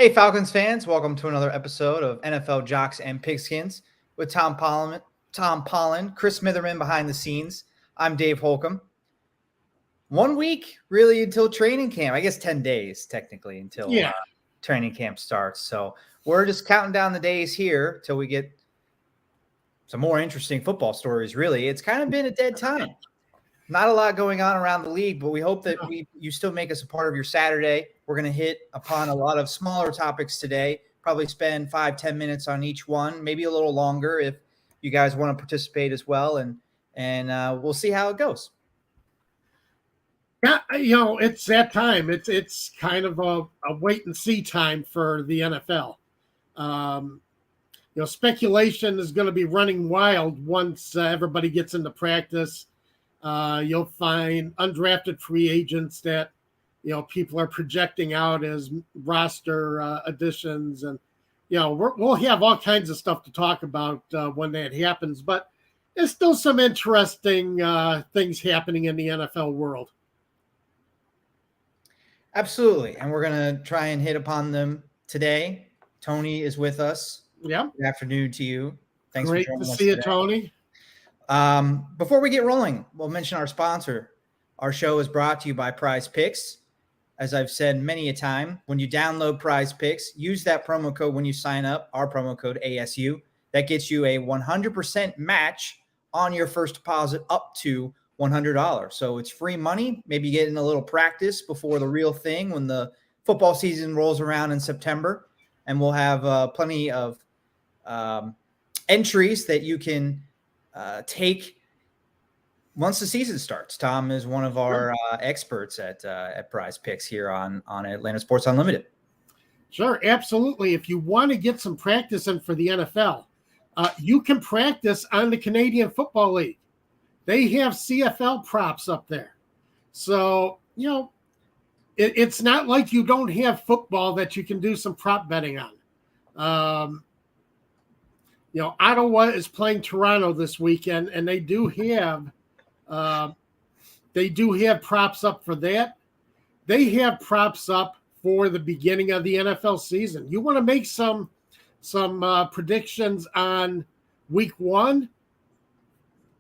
Hey, Falcons fans, welcome to another episode of NFL Jocks and Pigskins with Tom Pollen, Chris Smitherman behind the scenes. I'm Dave Holcomb. 1 week, really, until training camp. I guess 10 days, technically, until training camp starts. So we're just counting down the days here till we get some more interesting football stories, really. It's kind of been a dead time. Not a lot going on around the league, but we hope that you still make us a part of your Saturday. We're going to hit upon a lot of smaller topics today, probably spend 5-10 minutes on each one, maybe a little longer if you guys want to participate as well. And we'll see how it goes. Yeah, it's that time. It's kind of a wait and see time for the NFL. Speculation is going to be running wild once everybody gets into practice. You'll find undrafted free agents that, people are projecting out as roster additions. And, we'll have all kinds of stuff to talk about when that happens. But there's still some interesting things happening in the NFL world. Absolutely. And we're going to try and hit upon them today. Tony is with us. Yeah. Good afternoon to you. Thanks Great for joining to us see you, today. Tony. Before we get rolling, we'll mention our sponsor. Our show is brought to you by Prize Picks. As I've said many a time, when you download Prize Picks, use that promo code when you sign up, our promo code ASU. That gets you a 100% match on your first deposit up to $100. So it's free money. Maybe getting a little practice before the real thing when the football season rolls around in September. And we'll have plenty of entries that you can take once the season starts. Tom is one of our experts at Prize Picks here on Atlanta Sports Unlimited. Sure, absolutely. If you want to get some practice in for the NFL, you can practice on the Canadian Football League. They have CFL props up there. So, it's not like you don't have football that you can do some prop betting on. Ottawa is playing Toronto this weekend, and they do have props up for that. They have props up for the beginning of the NFL season. You want to make some predictions on week 1?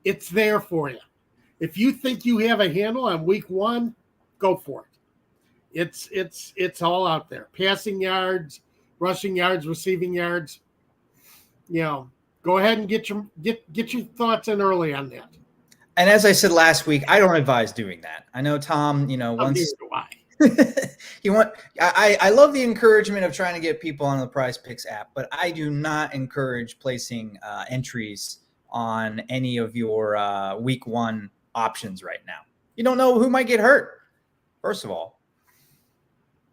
It's there for you. If you think you have a handle on week 1, go for it. It's all out there. Passing yards, rushing yards, receiving yards. Go ahead and get your thoughts in early on that. And as I said last week, I don't advise doing that. I know Tom, once I love the encouragement of trying to get people on the Prize Picks app, but I do not encourage placing entries on any of your week 1 options right now. You don't know who might get hurt, first of all.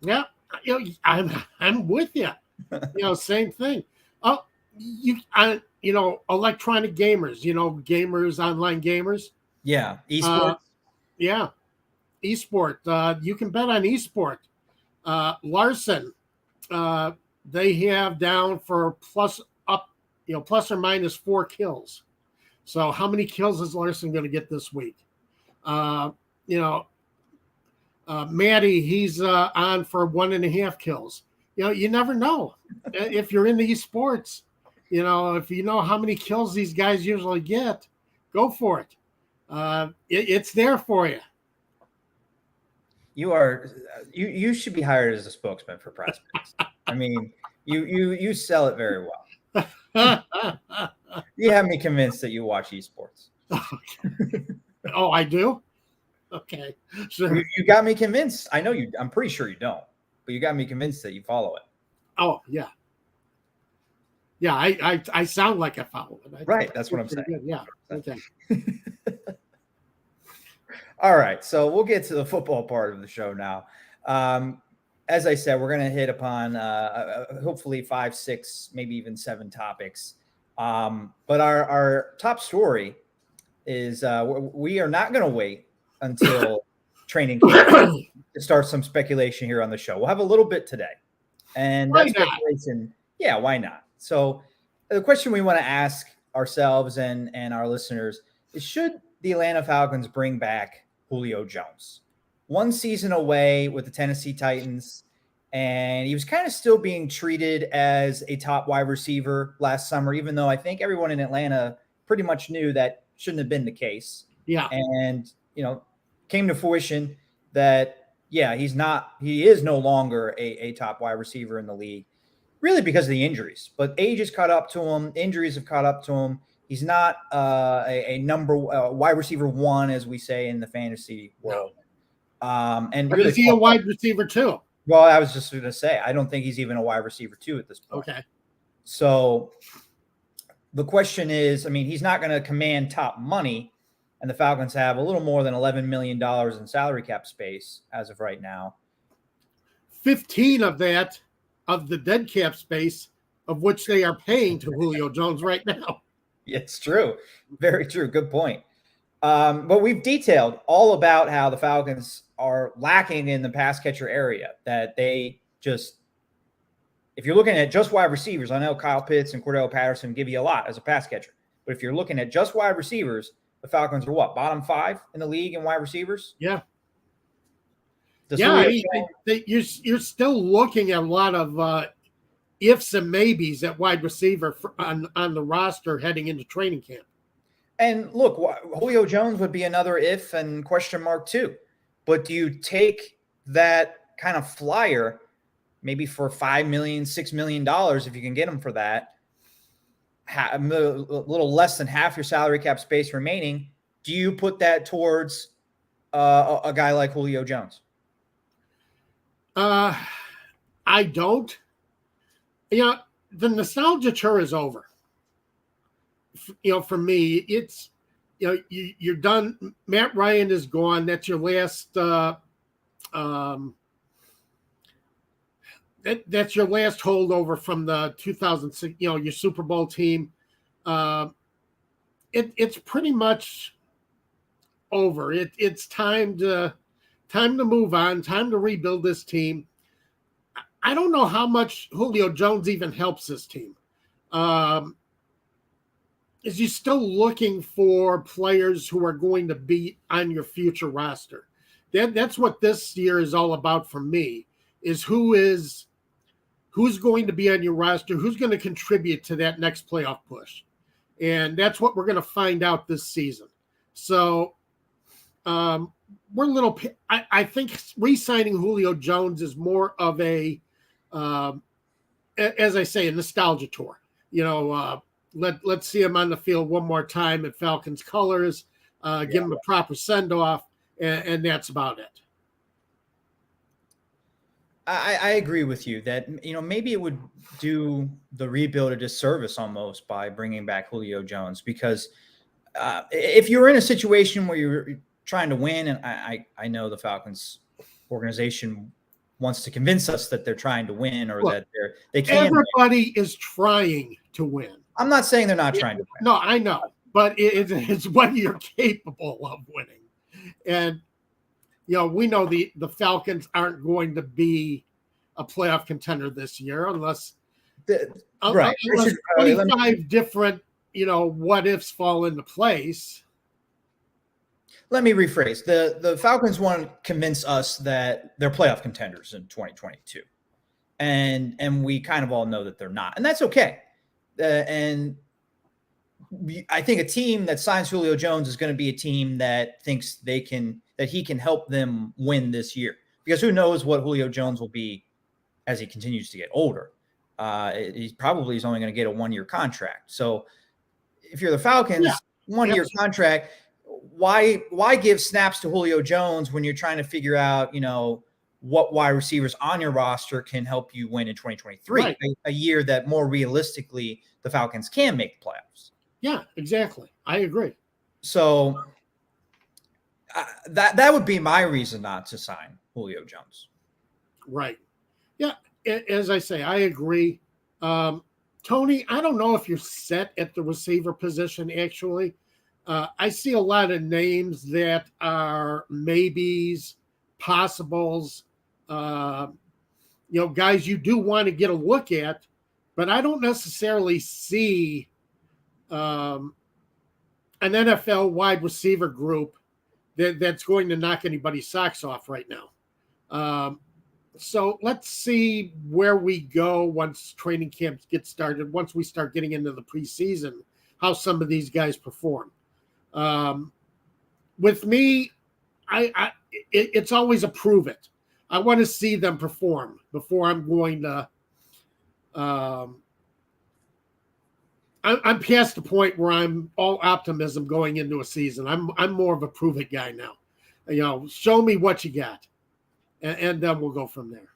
Yeah, I'm with you. Same thing. Oh, electronic gamers. Gamers, online gamers. Yeah, esports. Esport. You can bet on esport. Larson, they have down for plus or minus 4 kills. So how many kills is Larson going to get this week? Maddie, he's on for 1.5 kills. You never know. If you're into esports, if you know how many kills these guys usually get, go for it. It's there for you. You should be hired as a spokesman for Prize Picks. I mean, you sell it very well. You have me convinced that you watch esports. Oh, I do? Okay. Sure. You got me convinced. I know you. I'm pretty sure you don't, but you got me convinced that you follow it. Oh, yeah. Yeah, I sound like I follow it. Right. That's what I'm saying. Good. Yeah. Okay. All right. So we'll get to the football part of the show now. As I said, we're going to hit upon hopefully 5, 6, maybe even 7 topics. But our top story is we are not going to wait until training camp to start some speculation here on the show. We'll have a little bit today. And that speculation, why not? So the question we want to ask ourselves and our listeners is, should the Atlanta Falcons bring back Julio Jones? 1 season away with the Tennessee Titans. And he was kind of still being treated as a top wide receiver last summer, even though I think everyone in Atlanta pretty much knew that shouldn't have been the case. Yeah. And, came to fruition that, yeah, he is no longer a top wide receiver in the league, really because of the injuries. But age has caught up to him. Injuries have caught up to him. He's not a number wide receiver one, as we say in the fantasy world. And But really, is he a wide receiver too? well, I was just going to say, I don't think he's even a wide receiver two at this point. Okay. So the question is, I mean, he's not going to command top money, and the Falcons have a little more than $11 million in salary cap space as of right now. 15 of that, of the dead cap space, of which they are paying to Julio Jones right now. It's true. Very true. Good point. But we've detailed all about how the Falcons are lacking in the pass catcher area, that they just, if you're looking at just wide receivers, I know Kyle Pitts and Cordell Patterson give you a lot as a pass catcher, but if you're looking at just wide receivers, the Falcons are what, bottom 5 in the league in wide receivers? Yeah. Does You're still looking at a lot of ifs and maybes at wide receiver on the roster heading into training camp. And look, Julio Jones would be another if and question mark too. But do you take that kind of flyer maybe for $5 million, $6 million if you can get him for that, a little less than half your salary cap space remaining? Do you put that towards a guy like Julio Jones? I don't. The nostalgia tour is over. For me, it's, you're done. Matt Ryan is gone. That's your last. That's your last holdover from the 2006. Your Super Bowl team. It's pretty much over. It's time to move on. Time to rebuild this team. I don't know how much Julio Jones even helps this team. Is you still looking for players who are going to be on your future roster? That's what this year is all about for me, is who's going to be on your roster, who's going to contribute to that next playoff push. And that's what we're going to find out this season. So we're a little – I think re-signing Julio Jones is more of a as I say, a nostalgia tour. Let's see him on the field one more time in Falcons colors, give him a proper send-off, and that's about it. I agree with you that, maybe it would do the rebuild a disservice almost by bringing back Julio Jones, because if you're in a situation where you're trying to win, and I know the Falcons organization wants to convince us that they're trying to win, or that they can. Everybody is trying to win. I'm not saying they're not trying to win. No, I know, but it's when you're capable of winning. And we know the Falcons aren't going to be a playoff contender this year unless 25 different what ifs fall into place. Let me rephrase. The Falcons want to convince us that they're playoff contenders in 2022. And we kind of all know that they're not. And that's okay. I think a team that signs Julio Jones is going to be a team that thinks that he can help them win this year. Because who knows what Julio Jones will be as he continues to get older. He probably is only going to get a 1-year contract. So if you're the Falcons, 1-year contract, why give snaps to Julio Jones when you're trying to figure out, what wide receivers on your roster can help you win in 2023, right. A year that more realistically the Falcons can make the playoffs. Yeah, exactly. I agree. So that would be my reason not to sign Julio Jones. Right. Yeah. As I say, I agree. Tony, I don't know if you're set at the receiver position, actually. I see a lot of names that are maybes, possibles, guys you do want to get a look at, but I don't necessarily see an NFL wide receiver group that's going to knock anybody's socks off right now. So let's see where we go once training camps get started. Once we start getting into the preseason, how some of these guys perform. With me, it's always a prove it. I want to see them perform before I'm going to. I'm past the point where I'm all optimism going into a season. I'm more of a prove it guy now. Show me what you got, and then we'll go from there.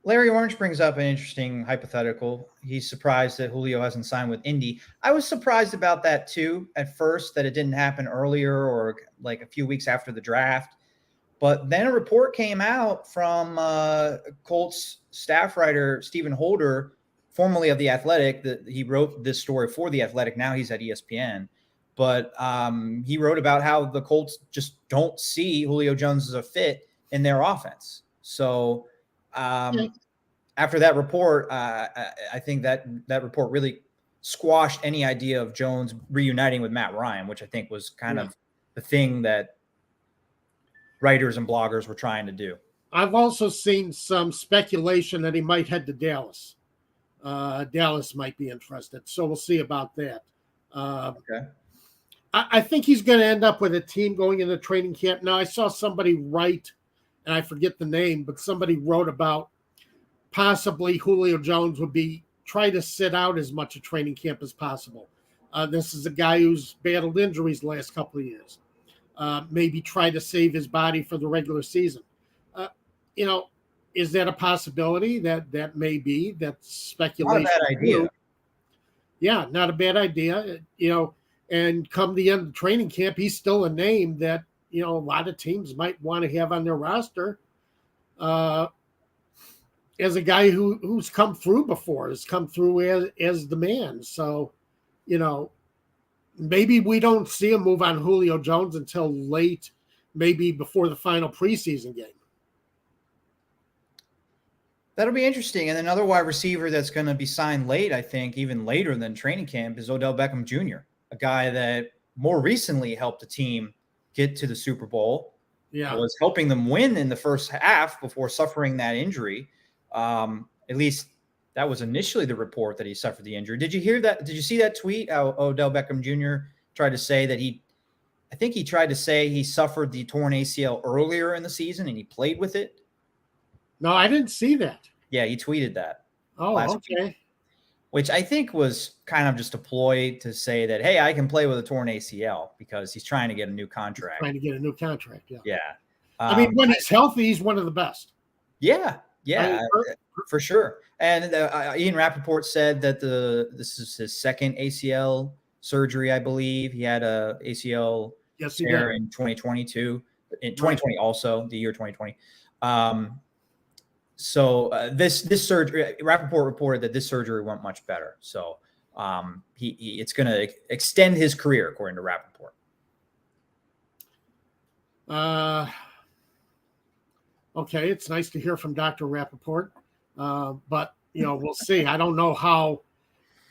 Larry Orange brings up an interesting hypothetical. He's surprised that Julio hasn't signed with Indy. I was surprised about that too at first, that it didn't happen earlier or like a few weeks after the draft. But then a report came out from Colts staff writer Stephen Holder, formerly of The Athletic, that he wrote this story for The Athletic. Now he's at ESPN. But he wrote about how the Colts just don't see Julio Jones as a fit in their offense. So after that report, I think that report really squashed any idea of Jones reuniting with Matt Ryan, which I think was kind of the thing that writers and bloggers were trying to do. I've also seen some speculation that he might head to Dallas. Dallas might be interested, so we'll see about that. Okay. I think he's going to end up with a team going into training camp. Now, I saw somebody write, and I forget the name, but somebody wrote about possibly Julio Jones would try to sit out as much of training camp as possible. This is a guy who's battled injuries the last couple of years. Maybe try to save his body for the regular season. Is that a possibility? That may be. That's speculation. Not a bad idea. Yeah, not a bad idea. And come the end of training camp, he's still a name that, a lot of teams might want to have on their roster as a guy who's come through before, has come through as the man. So, maybe we don't see a move on Julio Jones until late, maybe before the final preseason game. That'll be interesting. And another wide receiver that's going to be signed late, I think, even later than training camp, is Odell Beckham Jr., a guy that more recently helped the team get to the Super Bowl. Yeah. Was helping them win in the first half before suffering that injury. At least that was initially the report that he suffered the injury. Did you hear that? Did you see that tweet? How Odell Beckham Jr. tried to say that he tried to say he suffered the torn ACL earlier in the season and he played with it. No, I didn't see that. Yeah, he tweeted that. Oh, okay. Week, which I think was kind of just a ploy to say that, hey, I can play with a torn ACL, because he's trying to get a new contract. Yeah. Yeah. When he's healthy, he's one of the best. Yeah, for sure. And Ian Rappaport said that this is his second ACL surgery, I believe. He had a ACL tear in 2022, in 2020 also, the year 2020. So this surgery, Rappaport reported that this surgery went much better. So it's going to extend his career, according to Rappaport. Okay, it's nice to hear from Dr. Rappaport, but we'll see. I don't know how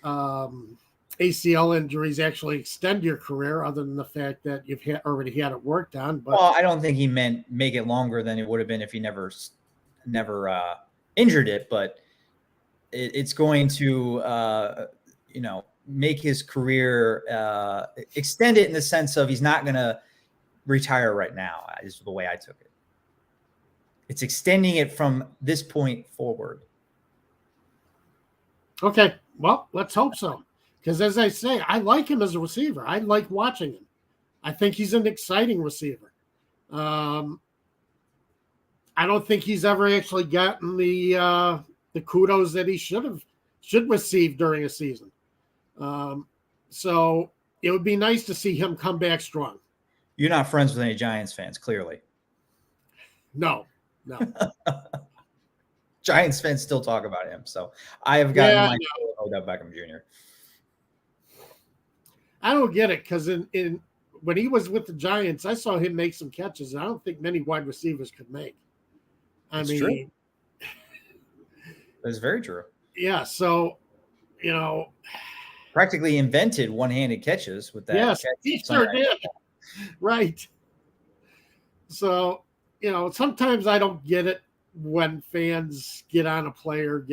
ACL injuries actually extend your career, other than the fact that you've already had it worked on. But well, I don't think he meant make it longer than it would have been if he never injured it, but it's going to make his career extend it in the sense of he's not going to retire right now, is the way I took it. It's extending it from this point forward. Okay, well, let's hope so, because as I say, I like him as a receiver. I like watching him. I think he's an exciting receiver. I don't think he's ever actually gotten the kudos that he should receive during a season. So it would be nice to see him come back strong. You're not friends with any Giants fans, clearly. No. Giants fans still talk about him, so I have gotten my Odell Beckham Jr. I don't get it, because in when he was with the Giants, I saw him make some catches I don't think many wide receivers could make. True. That's very true. Yeah, so practically invented one-handed catches with that. Yes, he sure did. Right. So, sometimes I don't get it when fans get on a player,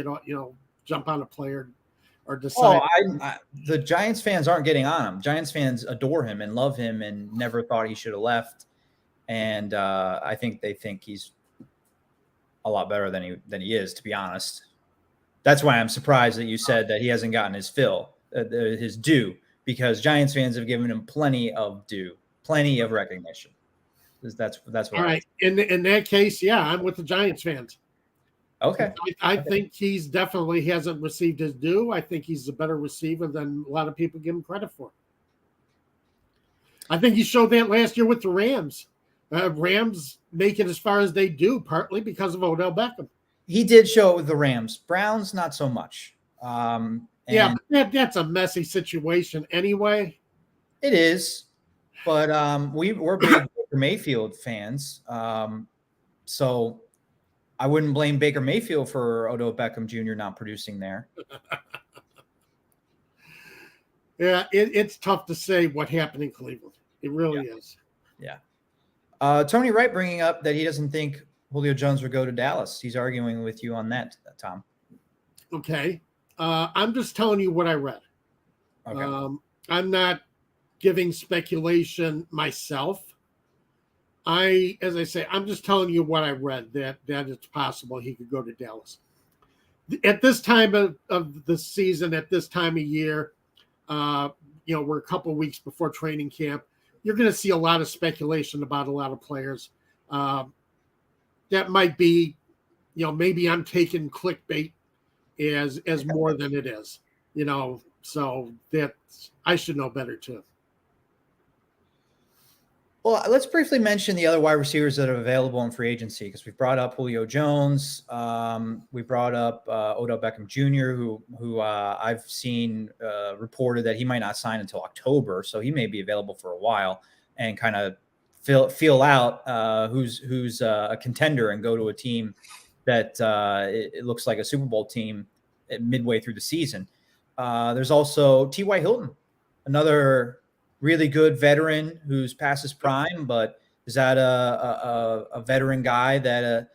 jump on a player or Oh, decide. the Giants fans aren't getting on him. Giants fans adore him and love him and never thought he should have left. And I think they think he's a lot better than he is, to be honest. That's why I'm surprised that you said that he hasn't gotten his fill, his due, because Giants fans have given him plenty of due, plenty of recognition. That's what. All right. In that case, yeah, I'm with the Giants fans. Okay. I think he's definitely hasn't received his due. I think he's a better receiver than a lot of people give him credit for. I think he showed that last year with the Rams. Rams make it as far as they do, partly because of Odell Beckham. He did show it with the Rams. Browns, not so much. Yeah, that's a messy situation anyway. It is, but we're big Baker Mayfield fans. So I wouldn't blame Baker Mayfield for Odell Beckham Jr. not producing there. Yeah, it's tough to say what happened in Cleveland. It really is. Yeah. Tony Wright bringing up that he doesn't think Julio Jones would go to Dallas. He's arguing with you on that, Tom. Okay. I'm just telling you what I read. Okay. I'm not giving speculation myself. As I say, I'm just telling you what I read, that it's possible he could go to Dallas. At this time of the season, at this time of year, we're a couple of weeks before training camp. You're going to see a lot of speculation about a lot of players. That might be, maybe I'm taking clickbait as more than it is, so that I should know better too. Well, let's briefly mention the other wide receivers that are available in free agency, because we've brought up Julio Jones. We brought up Odell Beckham Jr., who I've seen reported that he might not sign until October, so he may be available for a while and kind of feel out who's a contender and go to a team that it looks like a Super Bowl team midway through the season. There's also T.Y. Hilton, another really good veteran who's past his prime, but is that a veteran guy that a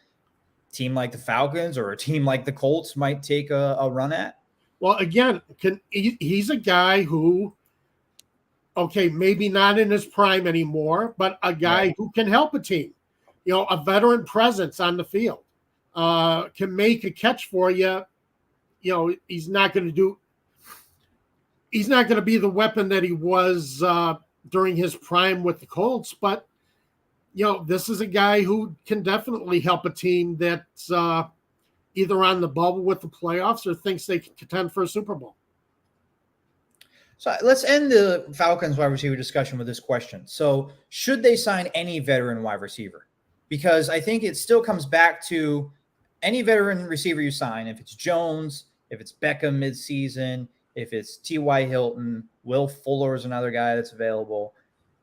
team like the Falcons or a team like the Colts might take a run at? Well, again, he's a guy who, okay, maybe not in his prime anymore, but a guy who can help a team. A veteran presence on the field, can make a catch for you. He's not going to be the weapon that he was during his prime with the Colts, but this is a guy who can definitely help a team that's either on the bubble with the playoffs or thinks they can contend for a Super Bowl. So let's end the Falcons wide receiver discussion with this question. So should they sign any veteran wide receiver? Because I think it still comes back to any veteran receiver you sign, if it's Jones, if it's Beckham midseason, if it's T.Y. Hilton, Will Fuller is another guy that's available.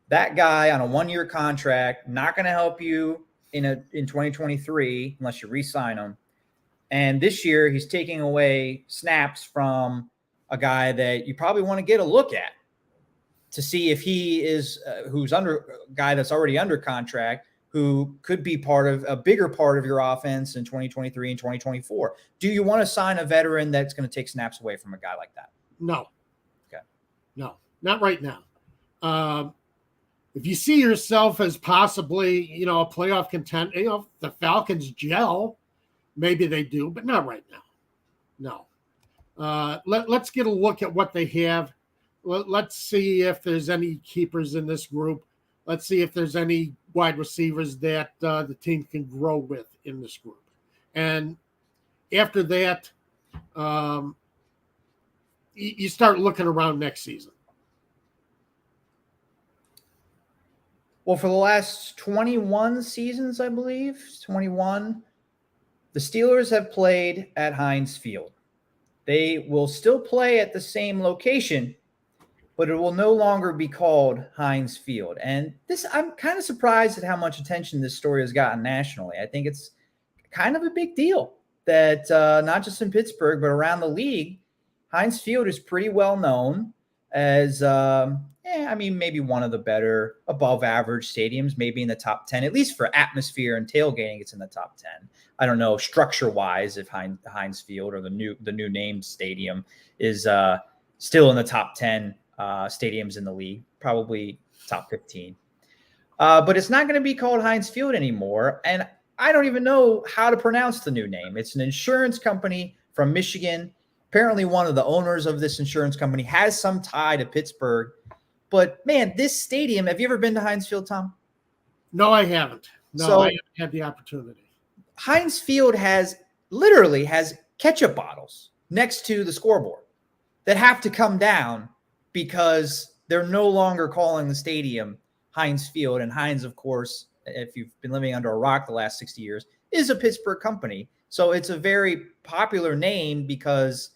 That guy on a one-year contract, not going to help you in 2023 unless you re-sign him. And this year, he's taking away snaps from a guy that you probably want to get a look at to see if he is who's under a guy that's already under contract, who could be part of a bigger part of your offense in 2023 and 2024. Do you want to sign a veteran that's going to take snaps away from a guy like that? No. Okay. No, not right now. If you see yourself as possibly, a playoff contender, the Falcons gel, maybe they do, but not right now. No. Let's get a look at what they have. Let's see if there's any keepers in this group. Let's see if there's any wide receivers that the team can grow with in this group. And after that, you start looking around next season. Well, for the last 21 seasons, I believe, 21, the Steelers have played at Heinz Field. They will still play at the same location, but it will no longer be called Heinz Field. And I'm kind of surprised at how much attention this story has gotten nationally. I think it's kind of a big deal that not just in Pittsburgh, but around the league, Heinz Field is pretty well known as maybe one of the better above average stadiums, maybe in the top 10, at least for atmosphere and tailgating. It's in the top 10. I don't know structure wise if Heinz Field or the new named stadium is still in the top 10 stadiums in the league, probably top 15. But it's not going to be called Heinz Field anymore. And I don't even know how to pronounce the new name. It's an insurance company from Michigan. Apparently, one of the owners of this insurance company has some tie to Pittsburgh. But, man, this stadium, have you ever been to Heinz Field, Tom? No, I haven't. No, I haven't had the opportunity. Heinz Field literally has ketchup bottles next to the scoreboard that have to come down because they're no longer calling the stadium Heinz Field. And Heinz, of course, if you've been living under a rock the last 60 years, is a Pittsburgh company. So it's a very popular name because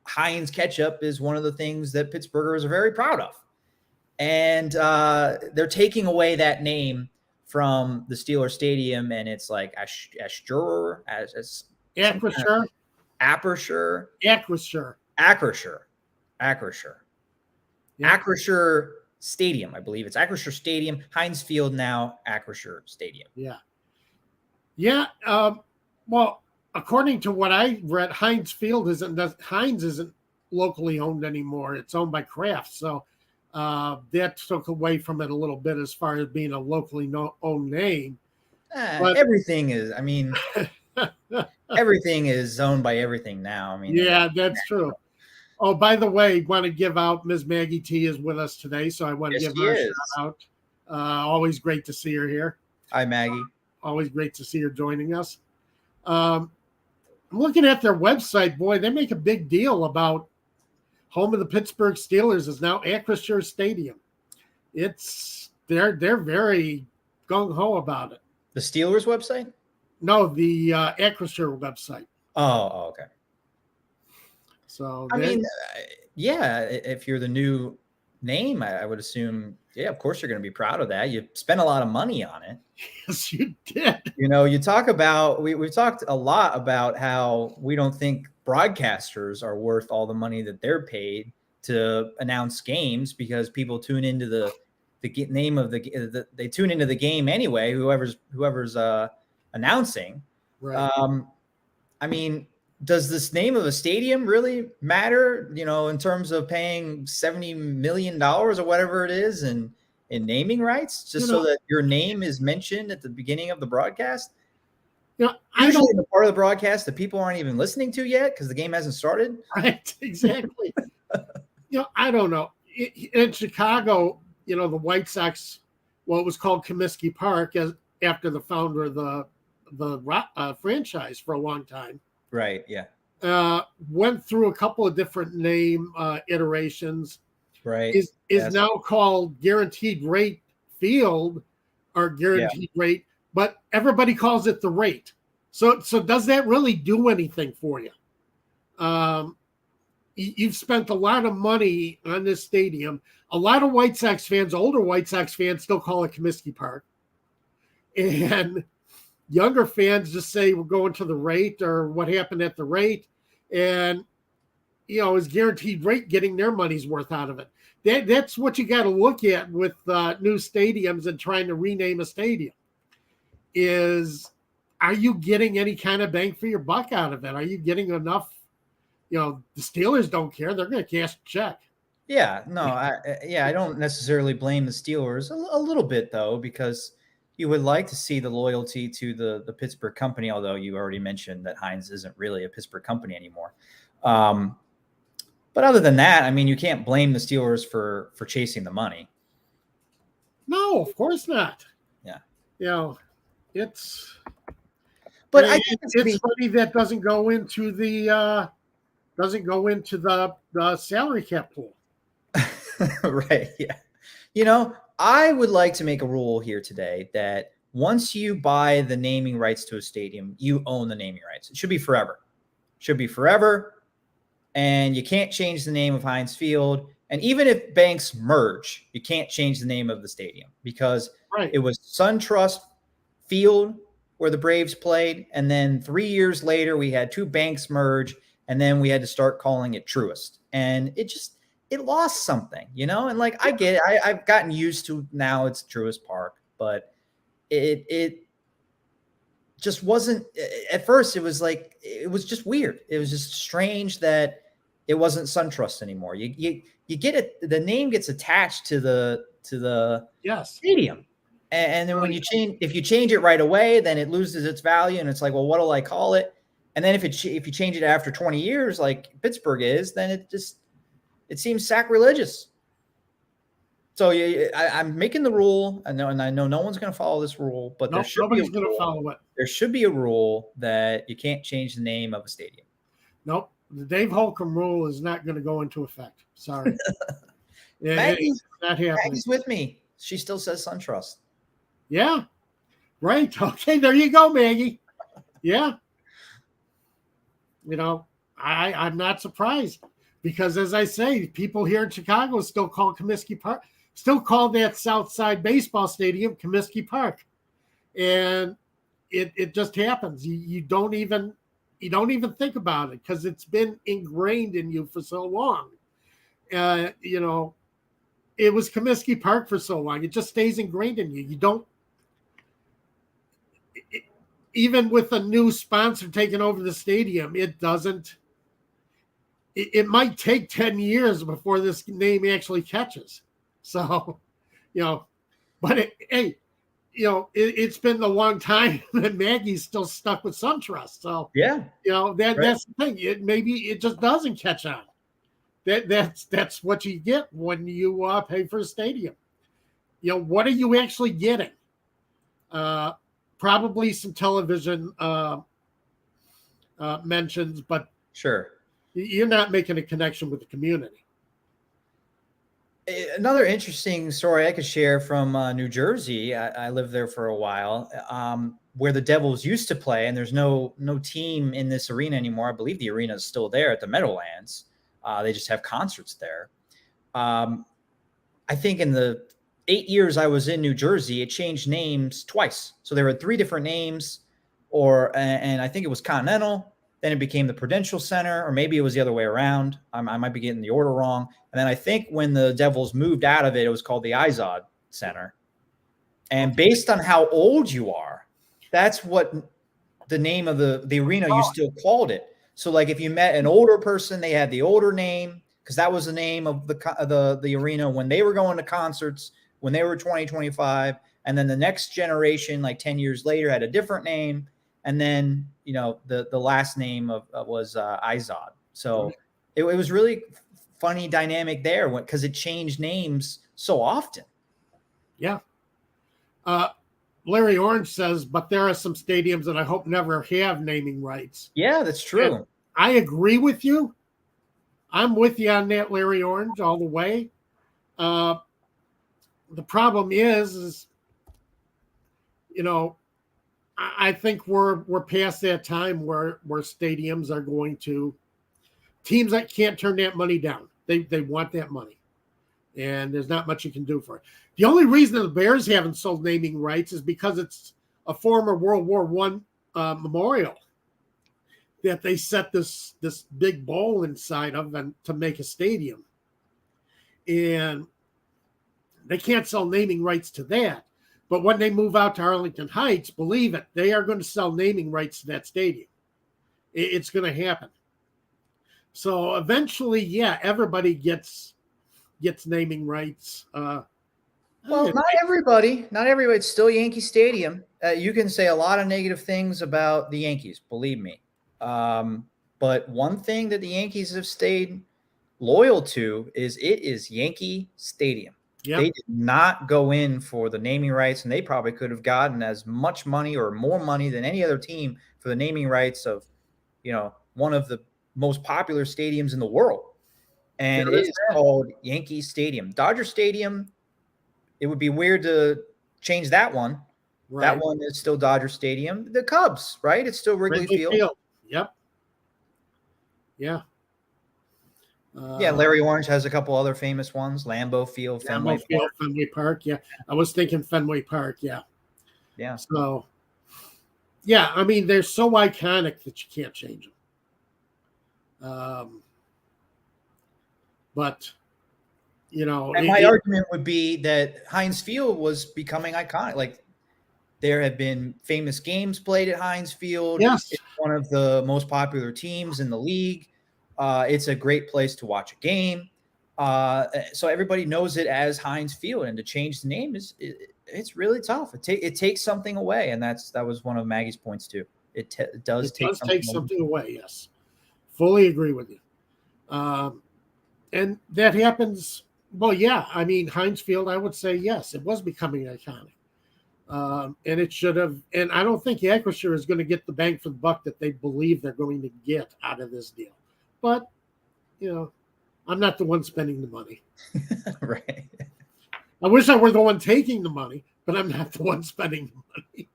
Heinz ketchup is one of the things that Pittsburghers are very proud of. And they're taking away that name from the Steelers Stadium, and it's like Acrisure. Stadium, I believe. It's Acrisure Stadium, Heinz Field now, Acrisure Stadium. Yeah. Well, according to what I read, Heinz isn't locally owned anymore. It's owned by Kraft. So that took away from it a little bit as far as being a locally owned name. But everything is, everything is owned by everything now. Yeah, that's true. Oh, by the way, want to give out Ms. Maggie T is with us today, so I want to give her a shout out. Always great to see her here. Hi, Maggie. Always great to see her joining us. I'm looking at their website. Boy, they make a big deal about home of the Pittsburgh Steelers is now Acrisure Stadium. They're very gung ho about it. The Steelers website? No, the Acrisure website. Oh, okay. So if you're the new name, I would assume, of course you're going to be proud of that. You spent a lot of money on it. Yes, you did. You talk about, we've talked a lot about how we don't think broadcasters are worth all the money that they're paid to announce games because people tune into the name of they tune into the game anyway, whoever's announcing. Right. Does this name of a stadium really matter, in terms of paying $70 million or whatever it is in naming rights, just so that your name is mentioned at the beginning of the broadcast? Usually in the part of the broadcast that people aren't even listening to yet because the game hasn't started. Right, exactly. I don't know. In Chicago, the White Sox, it was called Comiskey Park after the founder of the franchise for a long time. Right. Yeah. Went through a couple of different name iterations. Right. Is now called Guaranteed Rate Field or Guaranteed Rate, but everybody calls it the Rate. So does that really do anything for you? You've spent a lot of money on this stadium. A lot of White Sox fans, older White Sox fans, still call it Comiskey Park, and younger fans just say we're going to the Rate or what happened at the Rate, and is Guaranteed Rate getting their money's worth out of it? That's what you got to look at with new stadiums and trying to rename a stadium. Are you getting any kind of bang for your buck out of it? Are you getting enough? The Steelers don't care; they're going to cash a check. Yeah, no, I don't necessarily blame the Steelers a little bit though, because you would like to see the loyalty to the Pittsburgh company, although you already mentioned that Heinz isn't really a Pittsburgh company anymore. But other than that, you can't blame the Steelers for chasing the money. No, of course not. Yeah. It's. But I think it's funny that doesn't go into the salary cap pool. Right. Yeah. I would like to make a rule here today that once you buy the naming rights to a stadium, you own the naming rights. It should be forever. And you can't change the name of Heinz Field. And even if banks merge, you can't change the name of the stadium because It was SunTrust Field where the Braves played. And then 3 years later, we had two banks merge. And then we had to start calling it Truist. And it lost something, and like, I get it. I've gotten used to now it's Truist Park, but it just wasn't at first. It was like, it was just weird. It was just strange that it wasn't SunTrust anymore. You get it. The name gets attached to the Yes. stadium. And then when if you change it right away, then it loses its value. And it's like, well, what'll I call it? And then if you change it after 20 years, like Pittsburgh is, then it seems sacrilegious. So I'm making the rule. I know no one's going to follow this rule, but nobody's going to follow it. There should be a rule that you can't change the name of a stadium. Nope. The Dave Holcomb rule is not going to go into effect. Sorry. Maggie's not happening. Maggie's with me. She still says SunTrust. Yeah. Right. Okay. There you go, Maggie. Yeah. I'm not surprised because, as I say, people here in Chicago still call Comiskey Park, still call that Southside baseball stadium Comiskey Park. And it just happens. You don't even think about it because it's been ingrained in you for so long. It was Comiskey Park for so long. It just stays ingrained in you. You don't, even with a new sponsor taking over the stadium, it doesn't. It might take 10 years before this name actually catches. So, but it's been a long time that Maggie's still stuck with SunTrust. So yeah, that's the thing. Maybe it just doesn't catch on. That's what you get when you pay for a stadium. What are you actually getting? Probably some television mentions, but sure, you're not making a connection with the community. Another interesting story I could share from New Jersey. I lived there for a while, where the Devils used to play, and there's no team in this arena anymore. I believe the arena is still there at the Meadowlands. They just have concerts there. I think in the 8 years I was in New Jersey, it changed names twice. So there were 3 different names, and I think it was Continental. Then it became the Prudential Center, or maybe it was the other way around. I might be getting the order wrong. And then I think when the Devils moved out of it, it was called the Izod Center. And based on how old you are, that's what the name of the arena you still called it. So like if you met an older person, they had the older name because that was the name of the arena when they were going to concerts, when they were 20, 25. And then the next generation, like 10 years later, had a different name. And then, the last name was Izod. So it was really funny dynamic there because it changed names so often. Yeah. Larry Orange says, but there are some stadiums that I hope never have naming rights. Yeah, that's true. And I agree with you. I'm with you on that, Larry Orange, all the way. The problem is I think we're past that time where stadiums are going to teams that can't turn that money down. They want that money, and there's not much you can do for it. The only reason the Bears haven't sold naming rights is because it's a former World War I memorial that they set this big bowl inside of and to make a stadium, and they can't sell naming rights to that. But when they move out to Arlington Heights, believe it, they are going to sell naming rights to that stadium. It's going to happen. So eventually, yeah, everybody gets naming rights. Well, not everybody. Not everybody. It's still Yankee Stadium. You can say a lot of negative things about the Yankees, believe me. But one thing that the Yankees have stayed loyal to is it is Yankee Stadium. Yep. They did not go in for the naming rights, and they probably could have gotten as much money or more money than any other team for the naming rights of, one of the most popular stadiums in the world. And it is called Yankee Stadium. Dodger Stadium, it would be weird to change that one. Right. That one is still Dodger Stadium. The Cubs, right? It's still Wrigley Field. Yep. Yeah. Larry Orange has a couple other famous ones. Lambeau Field, Fenway Park. Fenway Park, yeah. I was thinking Fenway Park, yeah. Yeah. So, yeah, I mean, they're so iconic that you can't change them. But And my argument would be that Heinz Field was becoming iconic. Like, there have been famous games played at Heinz Field. Yes. It's one of the most popular teams in the league. It's a great place to watch a game. So everybody knows it as Heinz Field, and to change the name it's really tough. It takes something away, and that was one of Maggie's points too. It does take something away. Yes, fully agree with you. And that happens. Well, yeah. I mean, Heinz Field, I would say yes, it was becoming iconic, and it should have. And I don't think Acrisure is going to get the bang for the buck that they believe they're going to get out of this deal. But I'm not the one spending the money. Right. I wish I were the one taking the money, but I'm not the one spending the money.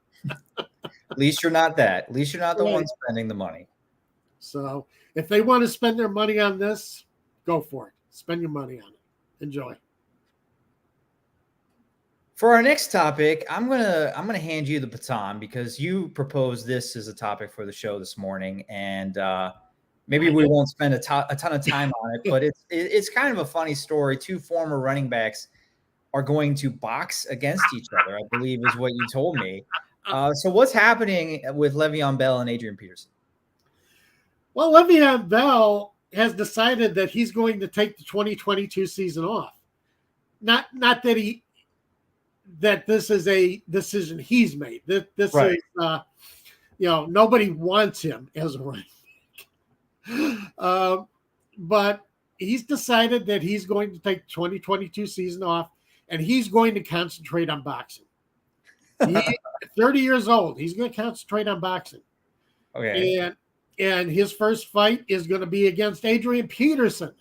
At least you're not that. At least you're not the one spending the money. So if they want to spend their money on this, go for it. Spend your money on it. Enjoy. For our next topic, I'm gonna hand you the baton because you proposed this as a topic for the show this morning, and maybe we won't spend a ton of time on it, but it's kind of a funny story. Two former running backs are going to box against each other, I believe is what you told me. So what's happening with Le'Veon Bell and Adrian Peterson? Well, Le'Veon Bell has decided that he's going to take the 2022 season off. Not that this is a decision he's made. This right. is nobody wants him as a running back. But he's decided that he's going to take the 2022 season off, and he's going to concentrate on boxing. He's 30 years old. He's going to concentrate on boxing. Okay. And his first fight is going to be against Adrian Peterson,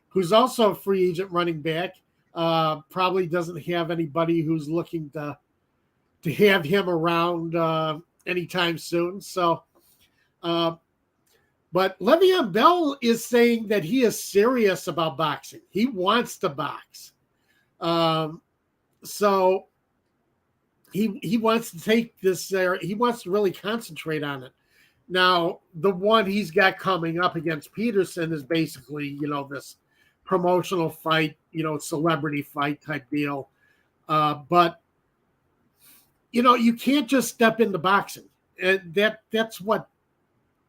who's also a free agent running back. Probably doesn't have anybody who's looking to have him around anytime soon. So, but Le'Veon Bell is saying that he is serious about boxing. He wants to box. So he wants to take this there. He wants to really concentrate on it. Now, the one he's got coming up against Peterson is basically, this promotional fight, celebrity fight type deal. But, you can't just step into boxing. And that's what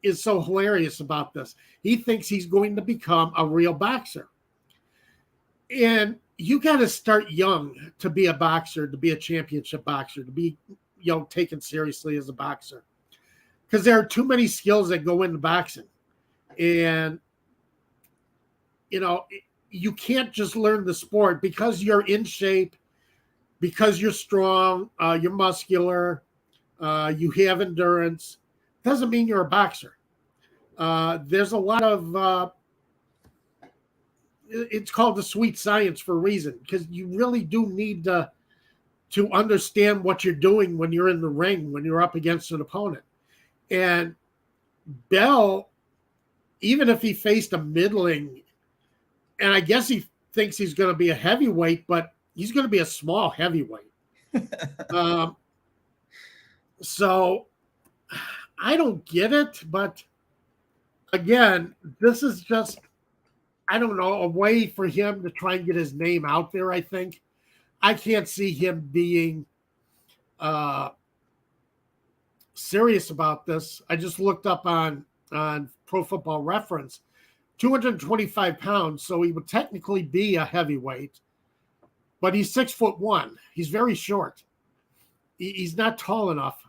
is so hilarious about this. He thinks he's going to become a real boxer. And you got to start young to be a boxer, to be a championship boxer, to be, taken seriously as a boxer. Because there are too many skills that go into boxing. And, you can't just learn the sport because you're in shape, because you're strong, you're muscular, you have endurance. Doesn't mean you're a boxer. There's a lot of, it's called the sweet science for a reason, because you really do need to understand what you're doing when you're in the ring, when you're up against an opponent. And Bell, even if he faced a middling, and I guess he thinks he's going to be a heavyweight, but he's going to be a small heavyweight. So I don't get it, but again, this is just, I don't know, a way for him to try and get his name out there, I think. I can't see him being serious about this. I just looked up on Pro Football Reference, 225 pounds, so he would technically be a heavyweight, but he's 6'1". He's very short. He's not tall enough,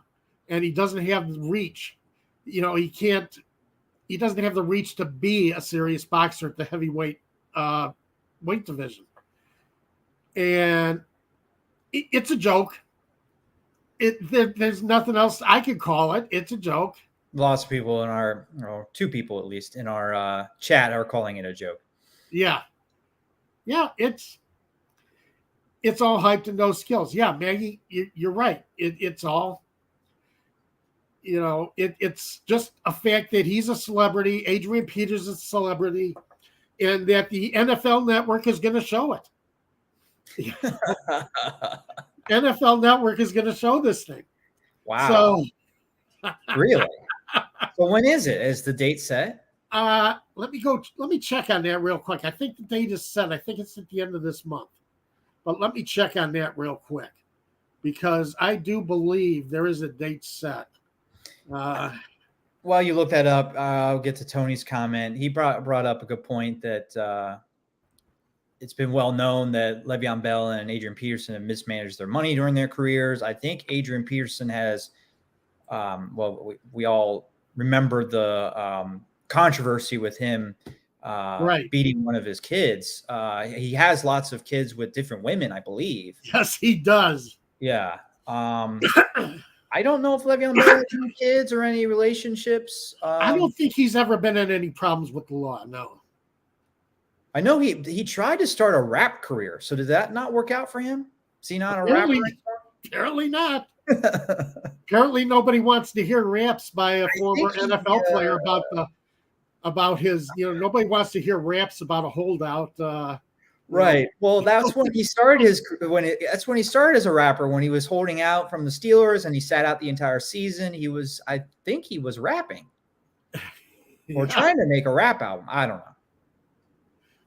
and he doesn't have the reach. He doesn't have the reach to be a serious boxer at the heavyweight weight division. And it's a joke. There's nothing else I could call it. It's a joke. Lots of people in our, two people at least in our chat are calling it a joke. Yeah. Yeah, it's all hyped and no skills. Yeah, Maggie, you're right. It's all, it's just a fact that he's a celebrity. Adrian Peters is a celebrity, and that the NFL Network is going to show it. NFL Network is going to show this thing. Wow. So, really? So when is it? Is the date set? Let me check on that real quick. I think the date is set. I think it's at the end of this month. But let me check on that real quick because I do believe there is a date set. While you look that up, I'll get to Tony's comment. He brought up a good point that it's been well known that Le'Veon Bell and Adrian Peterson have mismanaged their money during their careers. I think Adrian Peterson has, we all remember the controversy with him Right. beating one of his kids. He has lots of kids with different women, I believe. Yes, he does. Yeah. I don't know if Le'Veon Bell has any kids or any relationships. I don't think he's ever been in any problems with the law. No. I know he tried to start a rap career. So did that not work out for him? Is he not a rapper? Apparently not. Apparently nobody wants to hear raps by a former NFL player about his, nobody wants to hear raps about a holdout. Right. Well, that's when he started that's when he started as a rapper, when he was holding out from the Steelers and he sat out the entire season. I think he was rapping or trying to make a rap album. I don't know.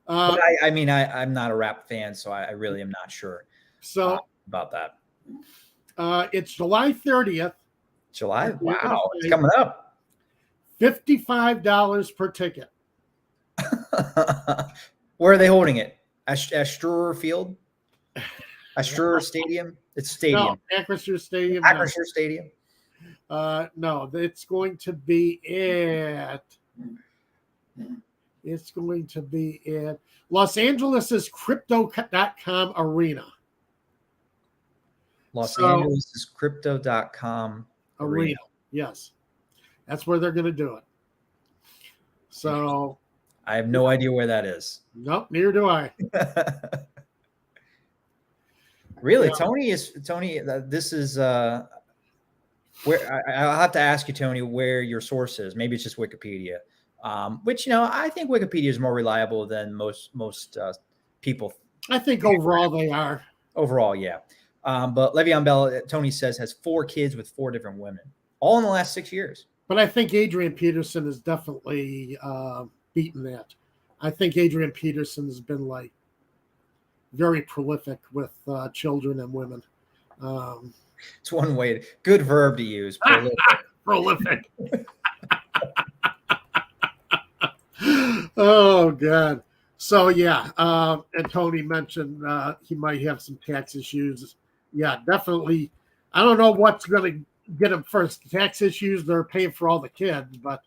But I'm not a rap fan, so I really am not sure about that. It's July 30th. July? Wow, it's coming up. $55 per ticket. Where are they holding it? Astor Field? Astor Stadium? It's stadium. No, Acrisure Stadium. Acrisure Stadium. No, it's going to be at Los Angeles' Crypto.com arena. Los Angeles' Crypto.com arena. Yes. That's where they're going to do it. So I have no idea where that is. Nope, neither do I. Really, Tony. This is where I'll have to ask you, Tony, where your source is. Maybe it's just Wikipedia, which I think Wikipedia is more reliable than most people. I think overall they are. Overall, yeah. But Le'Veon Bell, Tony says, has 4 kids with 4 different women, all in the last 6 years. But I think Adrian Peterson has definitely beaten that. I think Adrian Peterson has been very prolific with children and women. It's one way. Good verb to use. Prolific. Prolific. Oh, God. So, yeah. And Tony mentioned he might have some tax issues. Yeah, definitely. I don't know what's going to get him first. Tax issues, they're paying for all the kids. But,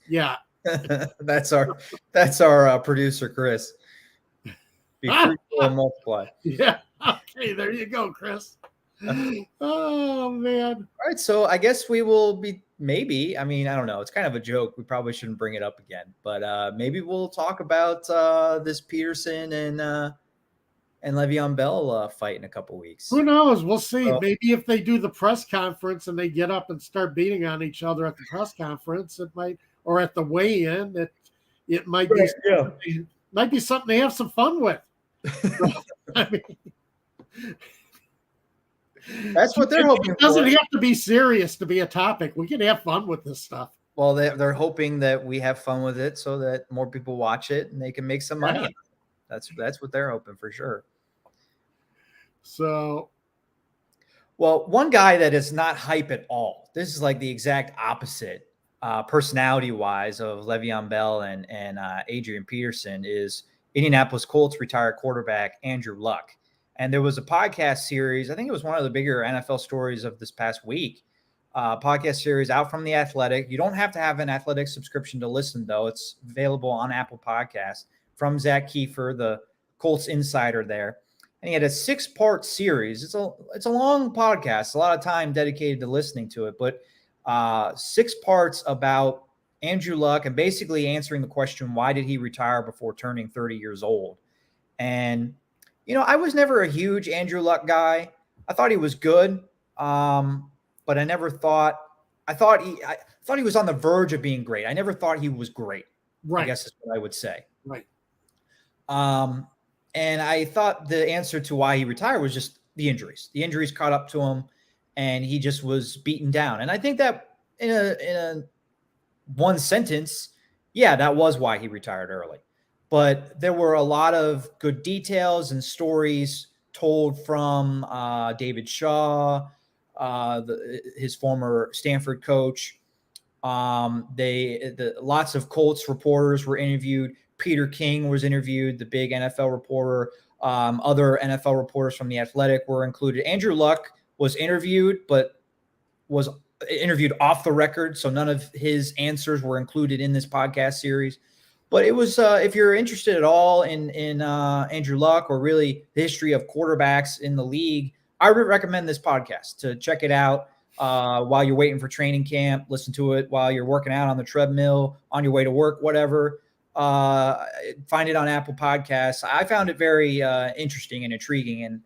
yeah. That's our producer, Chris. Be fruitful and multiply. Yeah. Okay, there you go, Chris. Oh, man. All right, so I guess we will be maybe. I don't know. It's kind of a joke. We probably shouldn't bring it up again. But maybe we'll talk about this Peterson and Le'Veon Bell fight in a couple weeks. Who knows? We'll see. So, maybe if they do the press conference and they get up and start beating on each other at the press conference, it might, or at the weigh-in, it might be might be something to have some fun with. That's what they're hoping. It doesn't have to be serious to be a topic. We can have fun with this stuff. Well, they're hoping that we have fun with it so that more people watch it and they can make some money. That's what they're hoping for sure. So, well, one guy that is not hype at all. This is like the exact opposite, personality-wise, of Le'Veon Bell and Adrian Peterson is Indianapolis Colts retired quarterback Andrew Luck. And there was a podcast series. I think it was one of the bigger NFL stories of this past week. Podcast series out from The Athletic. You don't have to have an Athletic subscription to listen, though. It's available on Apple Podcasts from Zach Kiefer, the Colts insider there. And he had a 6-part series. It's a long podcast, a lot of time dedicated to listening to it, but 6 parts about Andrew Luck and basically answering the question, why did he retire before turning 30 years old? And I was never a huge Andrew Luck guy. I thought he was good, but I never thought. I thought he was on the verge of being great. I never thought he was great. Right. I guess is what I would say. Right. And I thought the answer to why he retired was just the injuries. The injuries caught up to him, and he just was beaten down. And I think that in a one sentence, yeah, that was why he retired early. But there were a lot of good details and stories told from David Shaw, his former Stanford coach. Lots of Colts reporters were interviewed. Peter King was interviewed, the big NFL reporter. Other NFL reporters from The Athletic were included. Andrew Luck was interviewed, but was interviewed off the record, so none of his answers were included in this podcast series. But it was, if you're interested at all in Andrew Luck or really the history of quarterbacks in the league, I would recommend this podcast to check it out while you're waiting for training camp. Listen to it while you're working out on the treadmill, on your way to work, whatever. Find it on Apple Podcasts. I found it very interesting and intriguing, and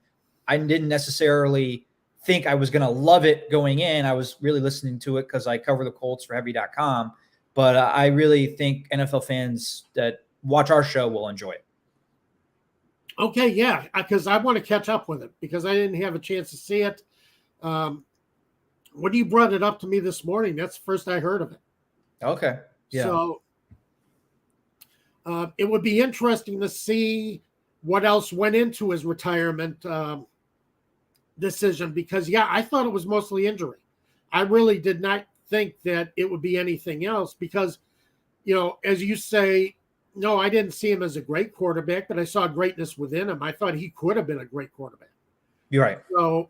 I didn't necessarily think I was going to love it going in. I was really listening to it because I cover the Colts for Heavy.com. But I really think NFL fans that watch our show will enjoy it. Okay, yeah, because I want to catch up with it because I didn't have a chance to see it. When you brought it up to me this morning, that's the first I heard of it. Okay, yeah. So it would be interesting to see what else went into his retirement decision because, yeah, I thought it was mostly injury. I really did not think that it would be anything else because, as you say, no, I didn't see him as a great quarterback, but I saw greatness within him. I thought he could have been a great quarterback. You're right. So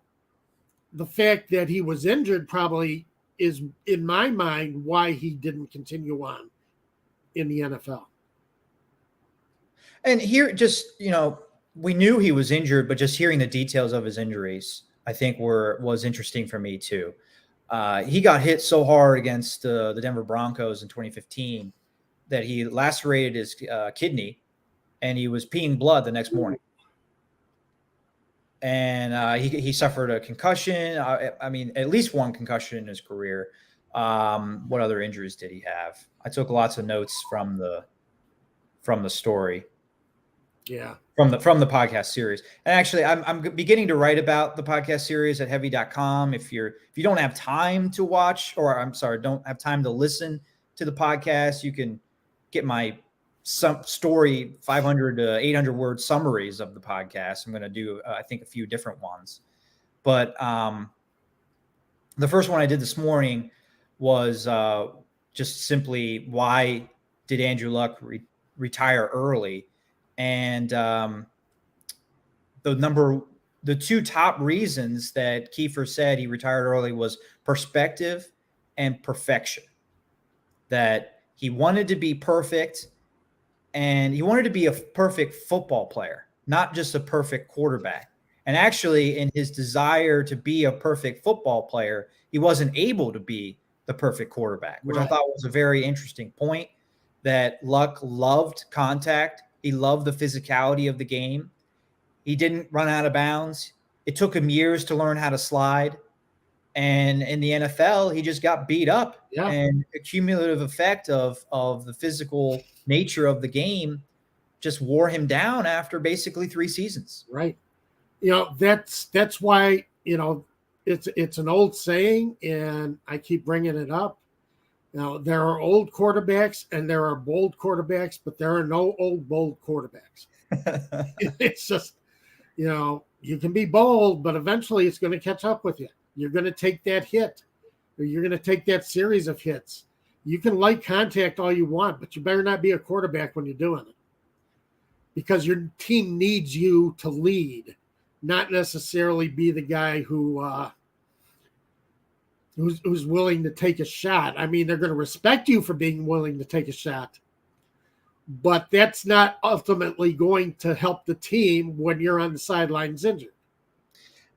the fact that he was injured probably is, in my mind, why he didn't continue on in the NFL. And here, just, we knew he was injured, but just hearing the details of his injuries, I think was interesting for me too. He got hit so hard against the Denver Broncos in 2015 that he lacerated his kidney, and he was peeing blood the next morning. And he suffered a concussion. I mean, at least one concussion in his career. What other injuries did he have? I took lots of notes from the story. Yeah. From the podcast series. And actually, I'm beginning to write about the podcast series at heavy.com. If you don't have time to watch, or I'm sorry, don't have time to listen to the podcast, you can get my story 500 to 800 word summaries of the podcast. I'm going to do, I think, a few different ones. But the first one I did this morning was just simply, why did Andrew Luck retire early? And the two top reasons that Kiefer said he retired early was perspective and perfection. That he wanted to be perfect, and he wanted to be a perfect football player, not just a perfect quarterback. And actually, in his desire to be a perfect football player, he wasn't able to be the perfect quarterback, which I thought was a very interesting point. That Luck loved contact. He loved the physicality of the game. He didn't run out of bounds. It took him years to learn how to slide. And in the NFL, he just got beat up. Yeah. And the cumulative effect of the physical nature of the game just wore him down after basically 3 seasons. Right. That's why, it's an old saying, and I keep bringing it up. Now, there are old quarterbacks and there are bold quarterbacks, but there are no old, bold quarterbacks. It's just, you can be bold, but eventually it's going to catch up with you. You're going to take that hit, or you're going to take that series of hits. You can light contact all you want, but you better not be a quarterback when you're doing it, because your team needs you to lead, not necessarily be the guy who's willing to take a shot. I mean, they're going to respect you for being willing to take a shot, but that's not ultimately going to help the team when you're on the sidelines injured.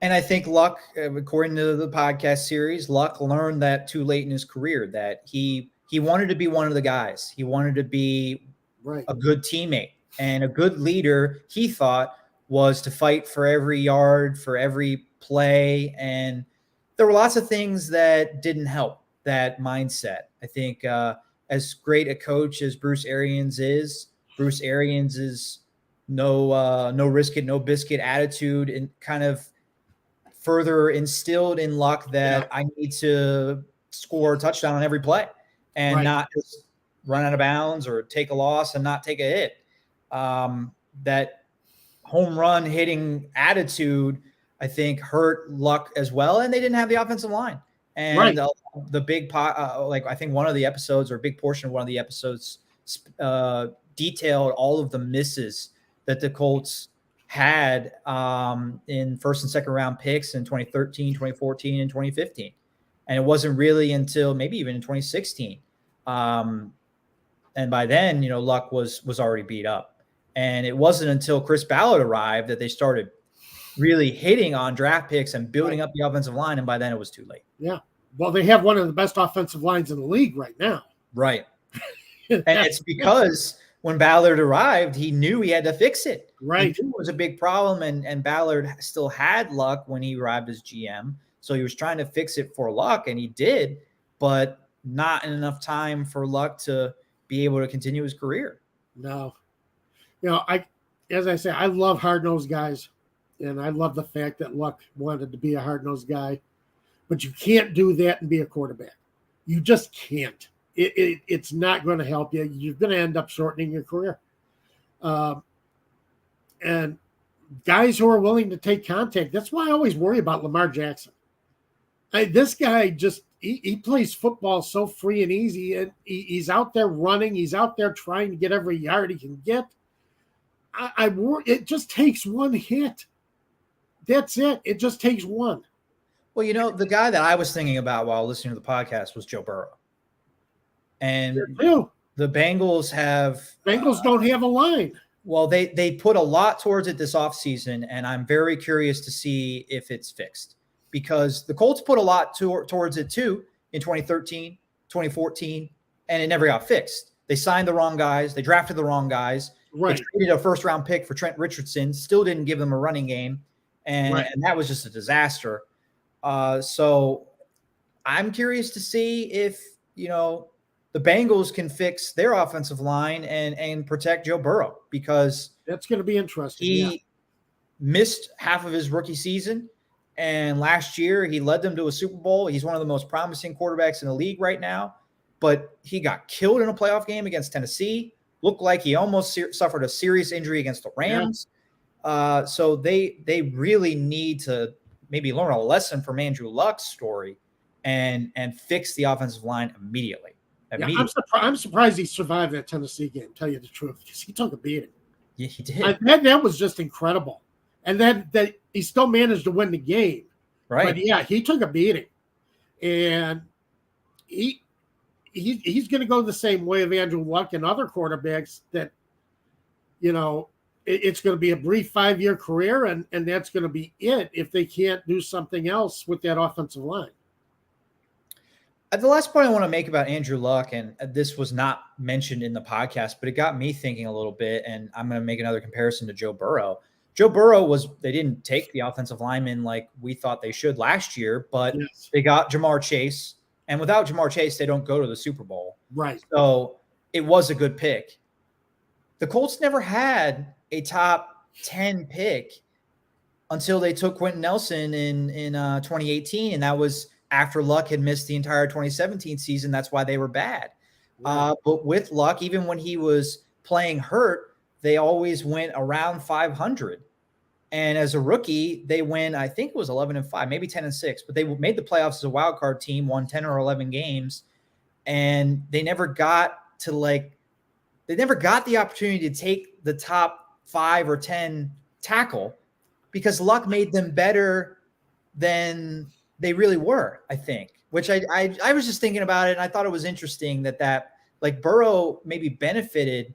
And I think Luck, according to the podcast series, Luck learned that too late in his career, that he wanted to be one of the guys. He wanted to be a good teammate and a good leader. He thought was to fight for every yard, for every play. And there were lots of things that didn't help that mindset. I think as great a coach as Bruce Arians is no risk it, no biscuit attitude, and kind of further instilled in Luck that I need to score a touchdown on every play and not just run out of bounds or take a loss and not take a hit. That home run hitting attitude, I think, hurt Luck as well. And they didn't have the offensive line. And the big I think one of the episodes, or a big portion of one of the episodes, detailed all of the misses that the Colts had in first and second round picks in 2013, 2014, and 2015. And it wasn't really until maybe even in 2016. And by then, Luck was already beat up. And it wasn't until Chris Ballard arrived that they started really hitting on draft picks and building up the offensive line. And by then it was too late. Yeah. Well, they have one of the best offensive lines in the league right now. Right. And it's because when Ballard arrived, he knew he had to fix it. Right. He knew it was a big problem. And Ballard still had Luck when he arrived as GM. So he was trying to fix it for Luck, and he did, but not in enough time for Luck to be able to continue his career. No. As I say, I love hard-nosed guys, and I love the fact that Luck wanted to be a hard-nosed guy. But you can't do that and be a quarterback. You just can't. It's not going to help you. You're going to end up shortening your career. And guys who are willing to take contact, that's why I always worry about Lamar Jackson. This guy just he plays football so free and easy, and he's out there running. He's out there trying to get every yard he can get. I worry. It just takes one hit. That's it. It just takes one. Well, the guy that I was thinking about while listening to the podcast was Joe Burrow. And the Bengals don't have a line. Well, they put a lot towards it this offseason, and I'm very curious to see if it's fixed. Because the Colts put a lot towards it too in 2013, 2014, and it never got fixed. They signed the wrong guys. They drafted the wrong guys. Right. They traded a first-round pick for Trent Richardson, still didn't give them a running game, and that was just a disaster. So I'm curious to see if, the Bengals can fix their offensive line and protect Joe Burrow, because that's going to be interesting. He missed half of his rookie season. And last year, he led them to a Super Bowl. He's one of the most promising quarterbacks in the league right now. But he got killed in a playoff game against Tennessee. Looked like he almost suffered a serious injury against the Rams. Yeah. So they really need to maybe learn a lesson from Andrew Luck's story and fix the offensive line immediately. Yeah, I'm surprised he survived that Tennessee game, tell you the truth, because he took a beating. Yeah, he did. That was just incredible. And then he still managed to win the game. Right. But yeah, he took a beating. And he's going to go the same way of Andrew Luck and other quarterbacks that, it's going to be a brief 5-year career, and that's going to be it if they can't do something else with that offensive line. The last point I want to make about Andrew Luck, and this was not mentioned in the podcast, but it got me thinking a little bit, and I'm going to make another comparison to Joe Burrow. Joe Burrow they didn't take the offensive lineman like we thought they should last year, but They got Jamar Chase. And without Jamar Chase, they don't go to the Super Bowl. Right. So it was a good pick. The Colts never had a top 10 pick until they took Quentin Nelson in 2018. And that was after Luck had missed the entire 2017 season. That's why they were bad. Right. But with Luck, even when he was playing hurt, they always went around 500. And as a rookie, they win, I think it was 11-5, maybe 10-6, but they made the playoffs as a wild card team, won 10 or 11 games. And they never got the opportunity to take the top 5 or 10 tackle because Luck made them better than they really were, I think, which I was just thinking about it. And I thought it was interesting that like Burrow maybe benefited